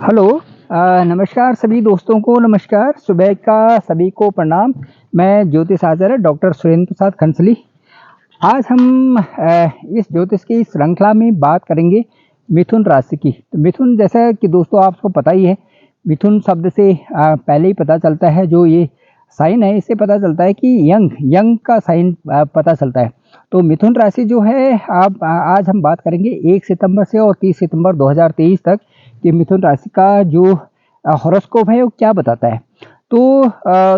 Hello. नमस्कार सभी दोस्तों को नमस्कार, सुबह का सभी को प्रणाम। मैं ज्योतिष आचार्य डॉक्टर सुरेंद्र प्रसाद खंसली। आज हम इस ज्योतिष की श्रृंखला में बात करेंगे मिथुन राशि की। तो मिथुन जैसा कि दोस्तों आपको पता ही है, मिथुन शब्द से पहले ही पता चलता है, जो ये साइन है इससे पता चलता है कि यंग यंग का साइन पता चलता है। तो मिथुन राशि जो है आप आज हम बात करेंगे 1 सितंबर से और 30 सितंबर 2023 तक कि मिथुन राशि का जो हॉरोस्कोप है वो क्या बताता है। तो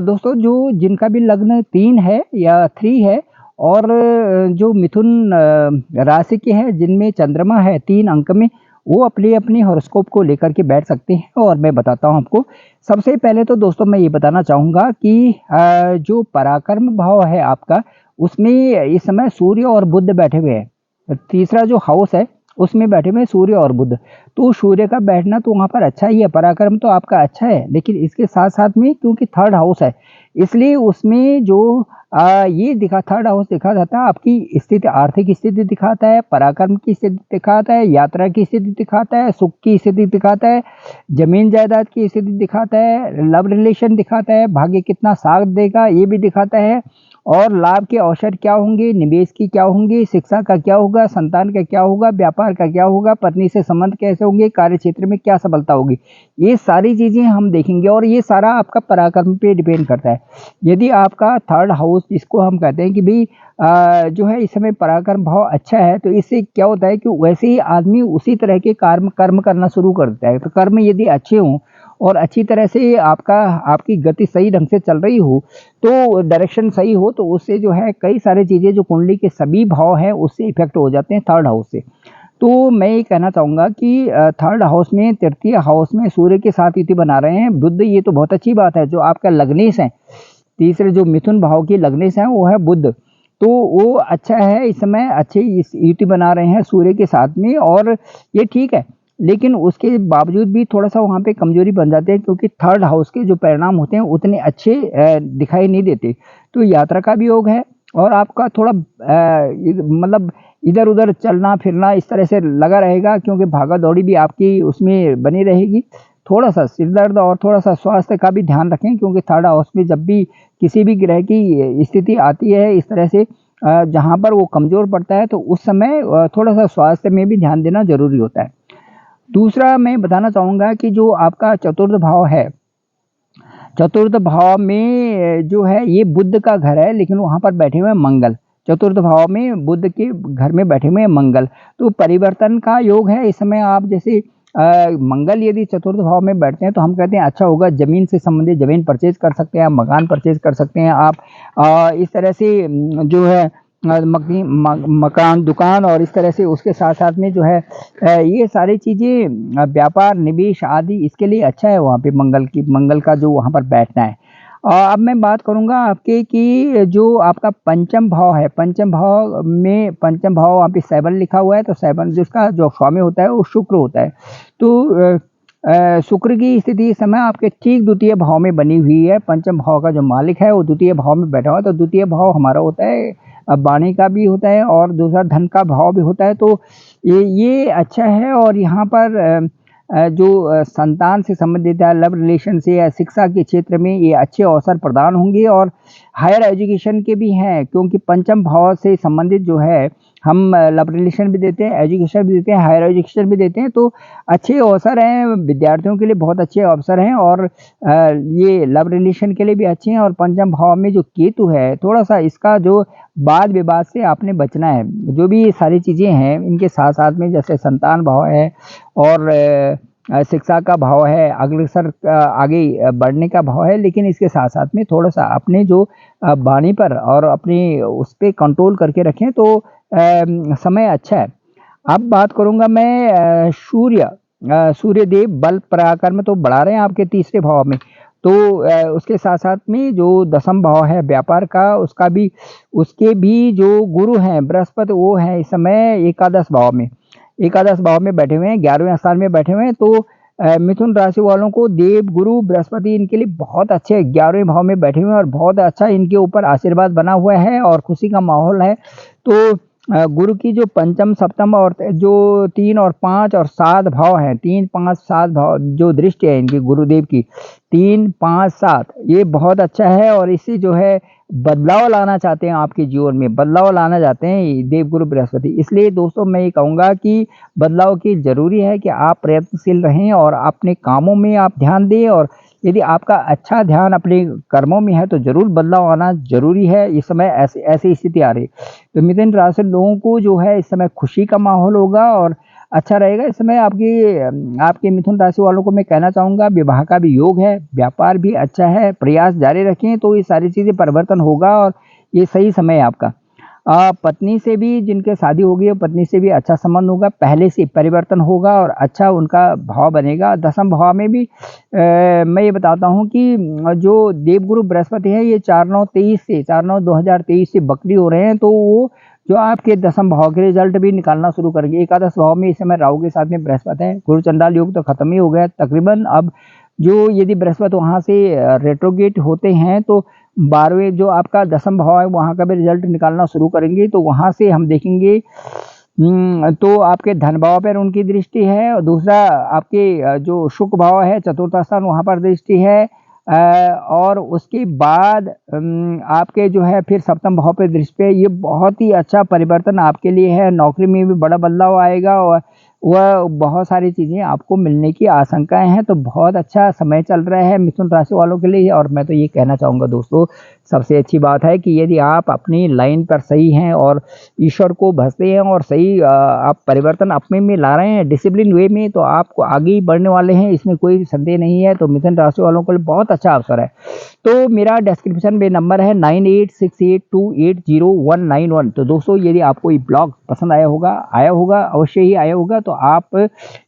दोस्तों जो जिनका भी लग्न 3 है या 3 है और जो मिथुन राशि के हैं जिनमें चंद्रमा है 3 अंक में, वो अपनी अपनी हॉरोस्कोप को लेकर के बैठ सकते हैं और मैं बताता हूँ आपको। सबसे पहले तो दोस्तों मैं ये बताना चाहूँगा कि जो पराक्रम भाव है आपका, उसमें इस समय सूर्य और बुध बैठे हुए हैं। तीसरा जो हाउस है उसमें बैठे हुए हैं सूर्य और बुध। तो सूर्य का बैठना तो वहाँ पर अच्छा ही है, पराक्रम तो आपका अच्छा है, लेकिन इसके साथ साथ में क्योंकि थर्ड हाउस है इसलिए उसमें जो ये दिखा थर्ड हाउस दिखा जाता है आपकी स्थिति, आर्थिक स्थिति दिखाता है, पराक्रम की स्थिति दिखाता है, यात्रा की स्थिति दिखाता है, सुख की स्थिति दिखाता है, जमीन जायदाद की स्थिति दिखाता है, लव रिलेशन दिखाता है, भाग्य कितना साथ देगा ये भी दिखाता है, और लाभ के अवसर क्या होंगे, निवेश की क्या होंगे, शिक्षा का क्या होगा, संतान का क्या होगा, व्यापार का क्या होगा, पत्नी से संबंध कैसे होंगे, कार्य क्षेत्र में क्या सफलता होगी, ये सारी चीज़ें हम देखेंगे। और ये सारा आपका पराक्रम पे डिपेंड करता है। यदि आपका थर्ड हाउस जिसको हम कहते हैं कि भाई जो है इस समय पराक्रम भाव अच्छा है, तो इससे क्या होता है कि वैसे ही आदमी उसी तरह के कर्म करना शुरू कर देता है। तो कर्म यदि अच्छे हों और अच्छी तरह से आपकी गति सही ढंग से चल रही हो, तो डायरेक्शन सही हो, तो उससे जो है कई सारी चीज़ें जो कुंडली के सभी भाव हैं उससे इफेक्ट हो जाते हैं थर्ड हाउस से। तो मैं ये कहना चाहूँगा कि थर्ड हाउस में, तृतीय हाउस में सूर्य के साथ युति बना रहे हैं बुध, ये तो बहुत अच्छी बात है। जो आपका लग्नेश है, तीसरे जो मिथुन भाव की लग्नेश है वो है बुध, तो वो अच्छा है। इस समय अच्छी इस युति बना रहे हैं सूर्य के साथ में और ये ठीक है, लेकिन उसके बावजूद भी थोड़ा सा वहाँ पे कमजोरी बन जाते हैं क्योंकि थर्ड हाउस के जो परिणाम होते हैं उतने अच्छे दिखाई नहीं देते। तो यात्रा का भी योग है और आपका थोड़ा मतलब इधर उधर चलना फिरना इस तरह से लगा रहेगा क्योंकि भागा दौड़ी भी आपकी उसमें बनी रहेगी। थोड़ा सा सिर दर्द और थोड़ा सा स्वास्थ्य का भी ध्यान रखें क्योंकि थर्ड हाउस में जब भी किसी भी ग्रह की स्थिति आती है इस तरह से जहाँ पर वो कमज़ोर पड़ता है, तो उस समय थोड़ा सा स्वास्थ्य में भी ध्यान देना ज़रूरी होता है। दूसरा मैं बताना चाहूँगा कि जो आपका चतुर्थ भाव है, चतुर्थ भाव में जो है ये बुध का घर है, लेकिन वहाँ पर बैठे हुए हैं मंगल। चतुर्थ भाव में बुध के घर में बैठे हुए हैं मंगल, तो परिवर्तन का योग है इस समय। आप जैसे मंगल यदि चतुर्थ भाव में बैठते हैं तो हम कहते हैं अच्छा होगा, ज़मीन से संबंधित ज़मीन परचेज कर सकते हैं आप, मकान परचेज कर सकते हैं आप। इस तरह से जो है मकान, दुकान और इस तरह से उसके साथ साथ में जो है ये सारी चीज़ें व्यापार, निवेश आदि इसके लिए अच्छा है वहाँ पे मंगल का जो वहाँ पर बैठना है। अब मैं बात करूँगा आपके कि जो आपका पंचम भाव है, पंचम भाव वहाँ पे 7 लिखा हुआ है, तो 7 जिसका जो स्वामी होता है वो शुक्र होता है। तो शुक्र की स्थिति इस समय आपके ठीक द्वितीय भाव में बनी हुई है। पंचम भाव का जो मालिक है वो द्वितीय भाव में बैठा हुआ है, तो द्वितीय भाव हमारा होता है वाणी का भी होता है और दूसरा धन का भाव भी होता है। तो ये अच्छा है और यहाँ पर जो संतान से संबंधित है, लव रिलेशन से या शिक्षा के क्षेत्र में ये अच्छे अवसर प्रदान होंगे और हायर एजुकेशन के भी हैं क्योंकि पंचम भाव से संबंधित जो है हम लव रिलेशन भी देते हैं, एजुकेशन भी देते हैं, हायर एजुकेशन भी देते हैं। तो अच्छे अवसर हैं विद्यार्थियों के लिए, बहुत अच्छे अवसर हैं और ये लव रिलेशन के लिए भी अच्छे हैं। और पंचम भाव में जो केतु है, थोड़ा सा इसका जो वाद विवाद से आपने बचना है। जो भी ये सारी चीज़ें हैं इनके साथ साथ में जैसे संतान भाव है और शिक्षा का भाव है, अग्रसर आगे बढ़ने का भाव है, लेकिन इसके साथ साथ में थोड़ा सा अपने जो वाणी पर और अपनी उस पर कंट्रोल करके रखें तो समय अच्छा है। अब बात करूँगा मैं सूर्य देव बल पराक्रम तो बढ़ा रहे हैं आपके तीसरे भाव में, तो उसके साथ साथ में जो दसम भाव है व्यापार का, उसके भी जो गुरु हैं बृहस्पति, वो हैं इस समय एकादश भाव में बैठे हुए हैं, 11वें स्थान में बैठे हुए हैं। तो मिथुन राशि वालों को देव गुरु बृहस्पति इनके लिए बहुत अच्छे 11वें भाव में बैठे हुए हैं और बहुत अच्छा इनके ऊपर आशीर्वाद बना हुआ है और खुशी का माहौल है। तो गुरु की जो पंचम सप्तम और जो 3 और 5 और 7 भाव हैं, 3 5 7 भाव जो दृष्टि है इनकी गुरुदेव की 3 5 7, ये बहुत अच्छा है। और इससे जो है बदलाव लाना चाहते हैं आपके जीवन में, बदलाव लाना चाहते हैं देवगुरु बृहस्पति। इसलिए दोस्तों मैं ये कहूँगा कि बदलाव की ज़रूरी है कि आप प्रयत्नशील रहें और अपने कामों में आप ध्यान दें। और यदि आपका अच्छा ध्यान अपने कर्मों में है तो ज़रूर बदलाव आना ज़रूरी है। इस समय ऐसी स्थिति आ रही है, तो मिथुन राशि लोगों को जो है इस समय खुशी का माहौल होगा और अच्छा रहेगा। इस समय आपके मिथुन राशि वालों को मैं कहना चाहूँगा विवाह का भी योग है, व्यापार भी अच्छा है, प्रयास जारी रखें तो ये सारी चीज़ें परिवर्तन होगा और ये सही समय है आपका। पत्नी से भी जिनके शादी हो गई है, पत्नी से भी अच्छा संबंध होगा, पहले से परिवर्तन होगा और अच्छा उनका भाव बनेगा। दसम भाव में भी मैं ये बताता हूँ कि जो देवगुरु बृहस्पति है ये 4/9/2023 से बकरी हो रहे हैं, तो वो जो आपके दसम भाव के रिजल्ट भी निकालना शुरू करेंगे। एकादश भाव में इस समय राहु के साथ में बृहस्पति है, गुरु चंडाल योग तो खत्म ही हो गया तकरीबन। अब जो यदि बृहस्पति वहाँ से रेट्रोगेट होते हैं तो 12वें जो आपका दसम भाव है वहाँ का भी रिजल्ट निकालना शुरू करेंगे, तो वहाँ से हम देखेंगे तो आपके धन भाव पर उनकी दृष्टि है और दूसरा आपके जो शुक्र भाव है चतुर्थ स्थान वहाँ पर दृष्टि है। और उसके बाद आपके जो है फिर सप्तम भाव पे दृष्टि है। ये बहुत ही अच्छा परिवर्तन आपके लिए है, नौकरी में भी बड़ा बदलाव आएगा और वह बहुत सारी चीज़ें आपको मिलने की आशंकाएं हैं। तो बहुत अच्छा समय चल रहा है मिथुन राशि वालों के लिए। और मैं तो ये कहना चाहूँगा दोस्तों, सबसे अच्छी बात है कि यदि आप अपनी लाइन पर सही हैं और ईश्वर को भजते हैं और सही आप परिवर्तन अपने में ला रहे हैं डिसिप्लिन वे में, तो आपको आगे ही बढ़ने वाले हैं, इसमें कोई संदेह नहीं है। तो मिथुन राशि वालों के लिए बहुत अच्छा अवसर है। तो मेरा डिस्क्रिप्शन में नंबर है 9868280191। तो दोस्तों यदि आपको ये ब्लॉग पसंद आया होगा अवश्य ही आया होगा, तो आप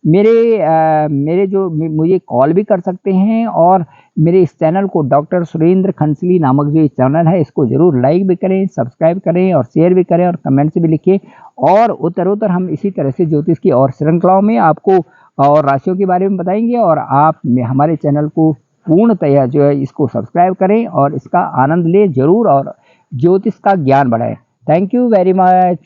मेरे जो मुझे कॉल भी कर सकते हैं और मेरे इस चैनल को डॉक्टर सुरेंद्र खनसली नामक जो इस चैनल है इसको ज़रूर लाइक भी करें, सब्सक्राइब करें और शेयर भी करें और कमेंट्स भी लिखें। और उत्तरोत्तर हम इसी तरह से ज्योतिष की और श्रृंखलाओं में आपको और राशियों के बारे में बताएंगे। और आप हमारे चैनल को पूर्णतया जो है इसको सब्सक्राइब करें और इसका आनंद लें ज़रूर और ज्योतिष का ज्ञान बढ़ाएं। Thank you very much.